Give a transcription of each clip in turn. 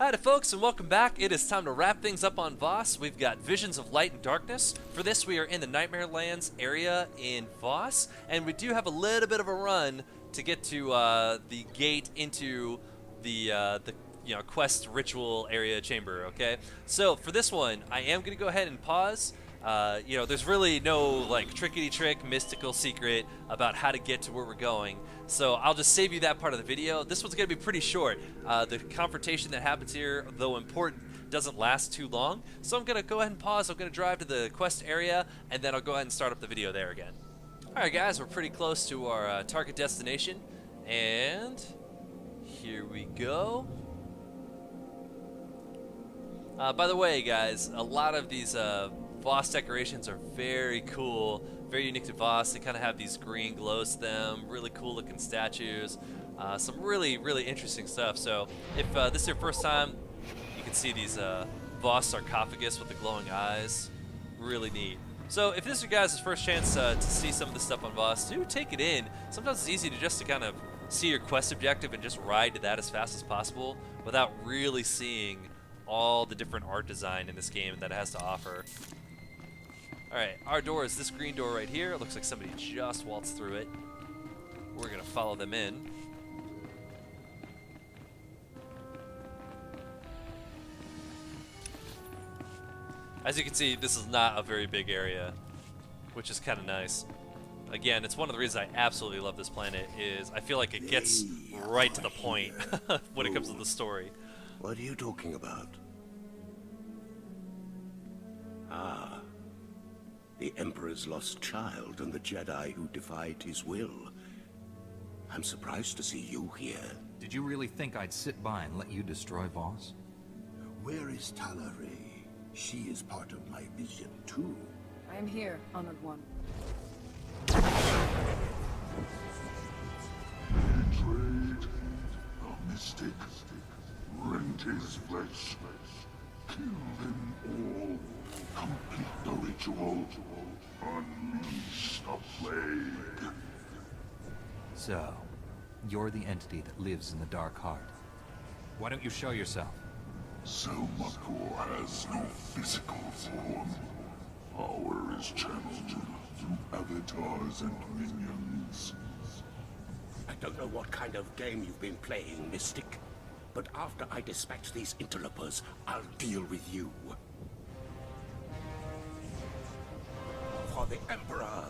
Hi to folks and welcome back. It is time to wrap things up on Voss. We've got Visions of Light and Darkness. For this we are in the Nightmare Lands area in Voss, and we do have a little bit of a run to get to the gate into the quest ritual area chamber, okay? So for this one, I am going to go ahead and pause. There's really no like trickety-trick mystical secret about how to get to where we're going, so I'll just save you that part of the video. This one's going to be pretty short. The confrontation that happens here, though important, doesn't last too long, so I'm going to go ahead and pause. I'm going to drive to the quest area, and then I'll go ahead and start up the video there again. Alright guys, we're pretty close to our target destination, and here we go. By the way guys, a lot of these Voss decorations are very cool, very unique to Voss. They kind of have these green glows to them, really cool looking statues, some really interesting stuff. So if this is your first time, you can see these Voss sarcophagus with the glowing eyes, really neat. So if this is your guys' first chance to see some of this stuff on Voss, do take it in. Sometimes it's easy to just kind of see your quest objective and just ride to that as fast as possible without really seeing all the different art design in this game that it has to offer. Alright, our door is this green door right here. It looks like somebody just waltzed through it. We're going to follow them in. As you can see, this is not a very big area, which is kind of nice. Again, it's one of the reasons I absolutely love this planet, is I feel like it gets right to the point when it comes to the story. What are you talking about? Ah. The Emperor's lost child and the Jedi who defied his will. I'm surprised to see you here. Did you really think I'd sit by and let you destroy Voss? Where is Talaray? She is part of my vision, too. I am here, Honored One. Betrayed, a mystic, rent his flesh, kill them all, complete the ritual, unleash the plague. So, you're the entity that lives in the Dark Heart. Why don't you show yourself? Sel-Makor has no physical form. Power is channeled through avatars and minions. I don't know what kind of game you've been playing, Mystic, but after I dispatch these interlopers, I'll deal with you. For the Emperor!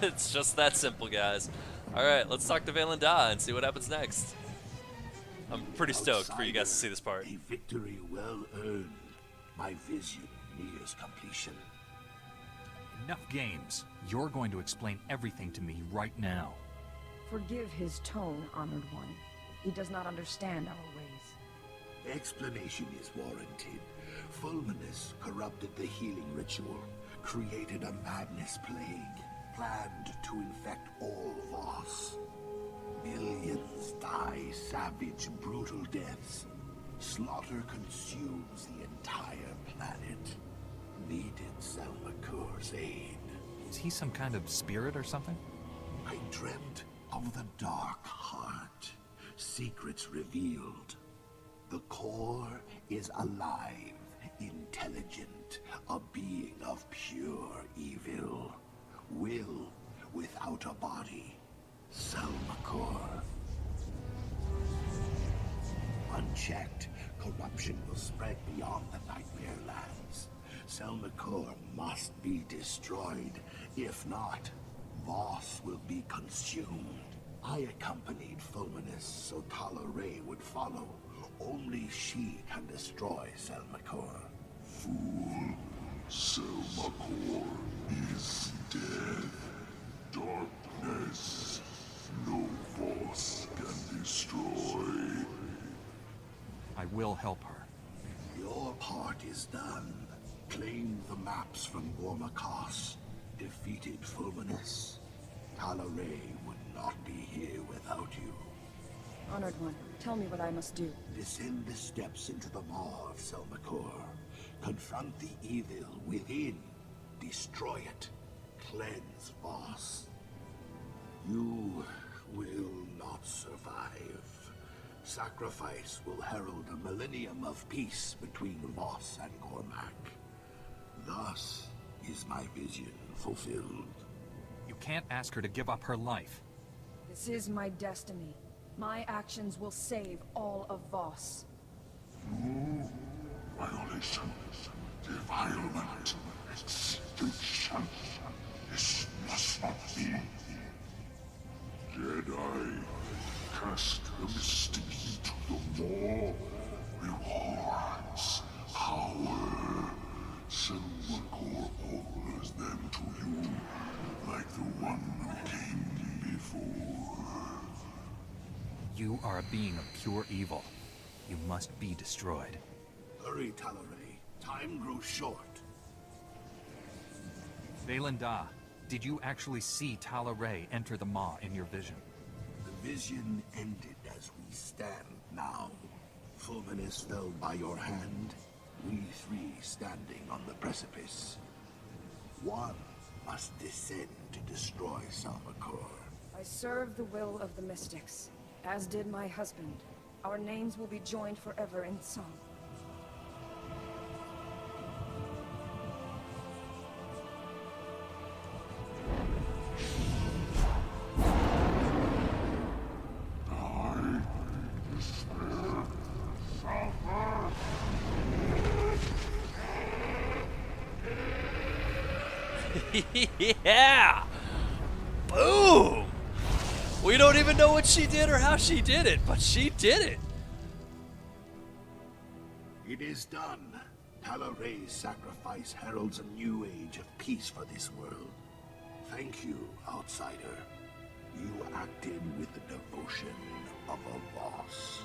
It's just that simple, guys. Alright, let's talk to Valinda and see what happens next. I'm pretty stoked for you guys to see this part. A victory well earned. My vision nears completion. Enough games. You're going to explain everything to me right now. Forgive his tone, Honored One. He does not understand our ways. Explanation is warranted. Fulminus corrupted the healing ritual, created a madness plague, planned to infect all Voss. Millions die savage, brutal deaths. Slaughter consumes the entire planet. Needed Sel-Makor's aid. Is he some kind of spirit or something? I dreamt of the Dark Heart. Secrets revealed. The core is alive, intelligent, a being of pure evil. Will without a body. Sel-Makor. Unchecked, corruption will spread beyond the Nightmare Lands. Sel-Makor must be destroyed. If not, Voss will be consumed. I accompanied Fulminus so Talaray would follow. Only she can destroy Sel-Makor. Fool, Sel-Makor is dead. Darkness, no Voss can destroy. I will help her. Your part is done. Claimed the maps from Gormakos. Defeated Fulminus. Talaray would not be here without you. Honored One, tell me what I must do. Descend the steps into the maw of Sel-Makor. Confront the evil within. Destroy it. Cleanse Voss. You will not survive. Sacrifice will herald a millennium of peace between Voss and Cormac. Thus is my vision fulfilled. You can't ask her to give up her life. This is my destiny. My actions will save all of Voss. Violation, defilement, extinction. This must not be. Jedi, cast the mystic into the maw. Rewards, power. Sel-Makor offers them to you, like the one who came before. You are a being of pure evil. You must be destroyed. Hurry, Talaray. Time grows short. Vaylin, did you actually see Talaray enter the maw in your vision? The vision ended as we stand now. Fulminus fell by your hand. We three standing on the precipice. One must descend to destroy Sel-Makor. I serve the will of the Mystics, as did my husband. Our names will be joined forever in song. Yeah! Boom! We don't even know what she did or how she did it, but she did it. It is done. Talaray's sacrifice heralds a new age of peace for this world. Thank you, outsider. You acted with the devotion of a boss.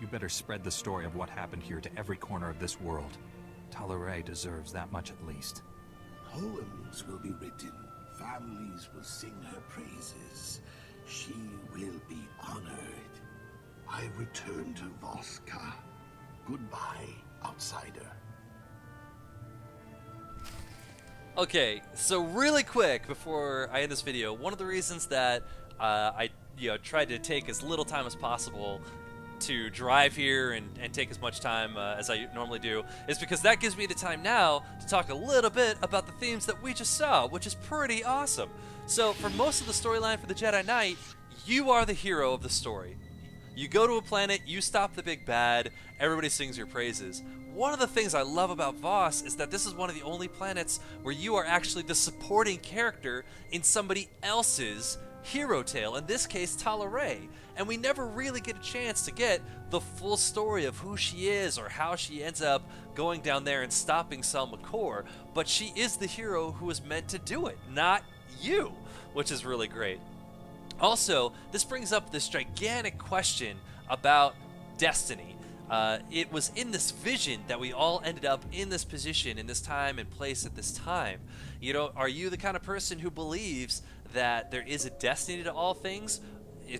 You better spread the story of what happened here to every corner of this world. Talaray deserves that much at least. Poems will be written. Families will sing her praises. She will be honored. I return to Voska. Goodbye, outsider. Okay, so really quick before I end this video, one of the reasons that I tried to take as little time as possible to drive here and take as much time as I normally do is because that gives me the time now to talk a little bit about the themes that we just saw, which is pretty awesome. So for most of the storyline for the Jedi Knight, you are the hero of the story. You go to a planet, you stop the big bad, everybody sings your praises. One of the things I love about Voss is that this is one of the only planets where you are actually the supporting character in somebody else's hero tale, in this case Talaray, and we never really get a chance to get the full story of who she is or how she ends up going down there and stopping Sel-Makor, but she is the hero who is meant to do it, not you, which is really great. Also, this brings up this gigantic question about destiny. It was in this vision that we all ended up in this position, in this time and place at this time. You know, are you the kind of person who believes that there is a destiny to all things?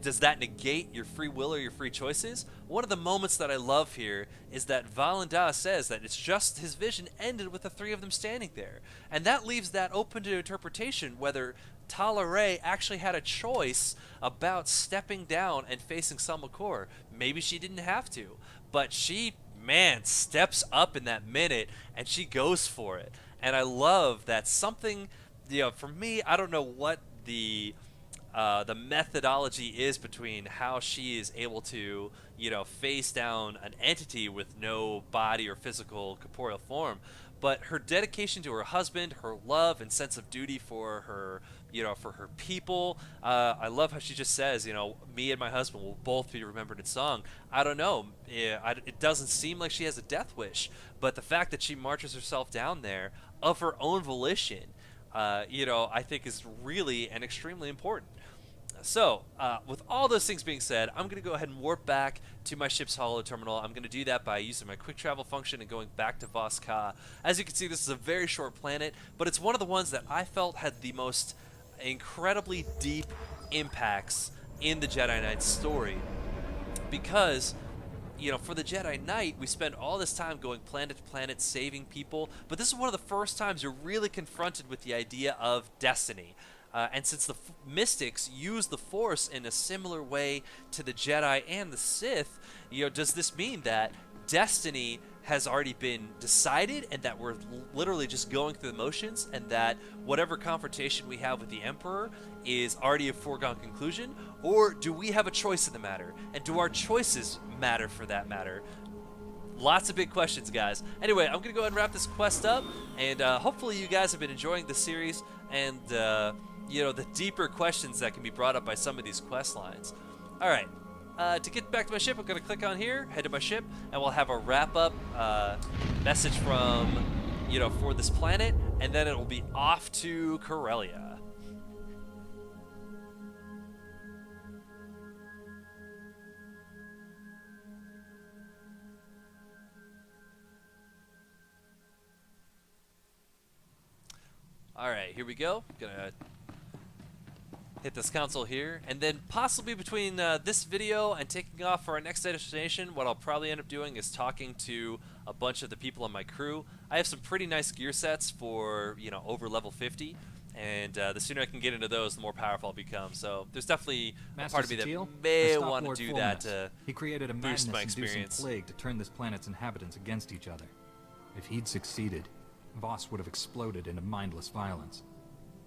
Does that negate your free will or your free choices? One of the moments that I love here is that Valinda says that it's just his vision ended with the three of them standing there. And that leaves that open to interpretation whether Talaray actually had a choice about stepping down and facing Sel-Makor. Maybe she didn't have to, but she, man, steps up in that minute and she goes for it. And I love that something, for me, I don't know what the methodology is between how she is able to, face down an entity with no body or physical corporeal form, but her dedication to her husband, her love and sense of duty for her, for her people. I love how she just says, me and my husband will both be remembered in song. I don't know. It doesn't seem like she has a death wish, but the fact that she marches herself down there of her own volition, I think is really and extremely important. So, with all those things being said, I'm going to go ahead and warp back to my ship's holo terminal. I'm going to do that by using my quick travel function and going back to Voss-Ka. As you can see, this is a very short planet, but it's one of the ones that I felt had the most incredibly deep impacts in the Jedi Knight story. because, you know, for the Jedi Knight, we spend all this time going planet to planet, saving people, but this is one of the first times you're really confronted with the idea of destiny. And since the Mystics use the Force in a similar way to the Jedi and the Sith, you know, does this mean that destiny has already been decided and that we're literally just going through the motions, and that whatever confrontation we have with the Emperor is already a foregone conclusion? Or do we have a choice in the matter? And do our choices matter for that matter? Lots of big questions, guys. Anyway, I'm going to go ahead and wrap this quest up, and hopefully you guys have been enjoying the series and, you know, the deeper questions that can be brought up by some of these quest lines. All right. To get back to my ship, I'm going to click on here, head to my ship, and we'll have a wrap-up message from, you know, for this planet, and then it'll be off to Corellia. All right, here we go. Gonna hit this console here, and then possibly between this video and taking off for our next destination, what I'll probably end up doing is talking to a bunch of the people on my crew. I have some pretty nice gear sets for, you know, over level 50, and the sooner I can get into those, the more powerful I'll become. So there's definitely a part of me that may want to do that to He created a boost my madness-inducing experience. plague to turn this planet's inhabitants against each other. If he'd succeeded, Voss would have exploded into mindless violence.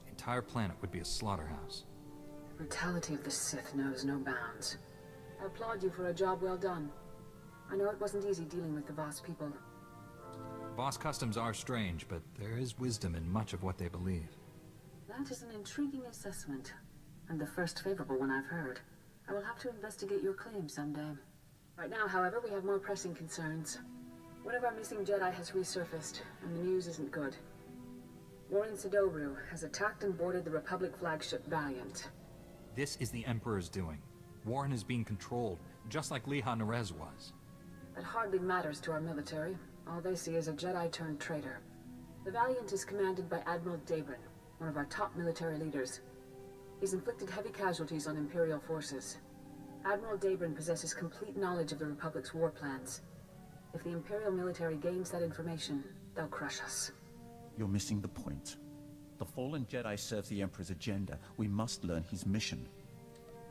The entire planet would be a slaughterhouse. The brutality of the Sith knows no bounds. I applaud you for a job well done. I know it wasn't easy dealing with the Voss people. Voss customs are strange, but there is wisdom in much of what they believe. That is an intriguing assessment, and the first favorable one I've heard. I will have to investigate your claim someday. Right now, however, we have more pressing concerns. One of our missing Jedi has resurfaced, and the news isn't good. Warren Sidobru has attacked and boarded the Republic flagship Valiant. This is the Emperor's doing. Warren is being controlled, just like Liha Nerez was. That hardly matters to our military. All they see is a Jedi turned traitor. The Valiant is commanded by Admiral Dabrin, one of our top military leaders. He's inflicted heavy casualties on Imperial forces. Admiral Dabrin possesses complete knowledge of the Republic's war plans. If the Imperial military gains that information, they'll crush us. You're missing the point. The fallen Jedi serves the Emperor's agenda. We must learn his mission.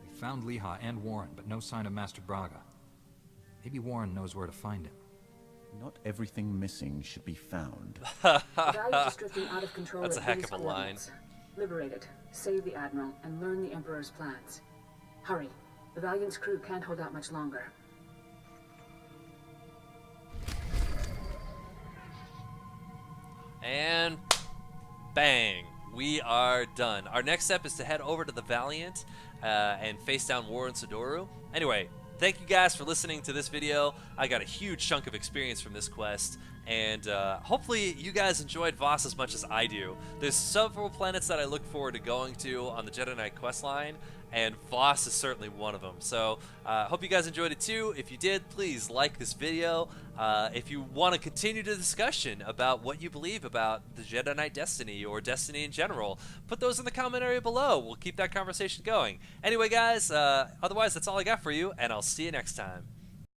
We found Liha and Warren, but no sign of Master Braga. Maybe Warren knows where to find him. Not everything missing should be found. The Valiant is drifting out of control. That's a at heck these of a line. coordinates. Liberate it, save the Admiral, and learn the Emperor's plans. Hurry. The Valiant's crew can't hold out much longer. And bang, we are done. Our next step is to head over to the Valiant and face down Warren Sidobru. Anyway, thank you guys for listening to this video. I got a huge chunk of experience from this quest, and hopefully you guys enjoyed Voss as much as I do. There's several planets that I look forward to going to on the Jedi Knight questline, and Voss is certainly one of them. So hope you guys enjoyed it too. If you did, please like this video. If you want to continue the discussion about what you believe about the Jedi Knight Destiny or Destiny in general, put those in the comment area below. We'll keep that conversation going. Anyway, guys, otherwise that's all I got for you, and I'll see you next time.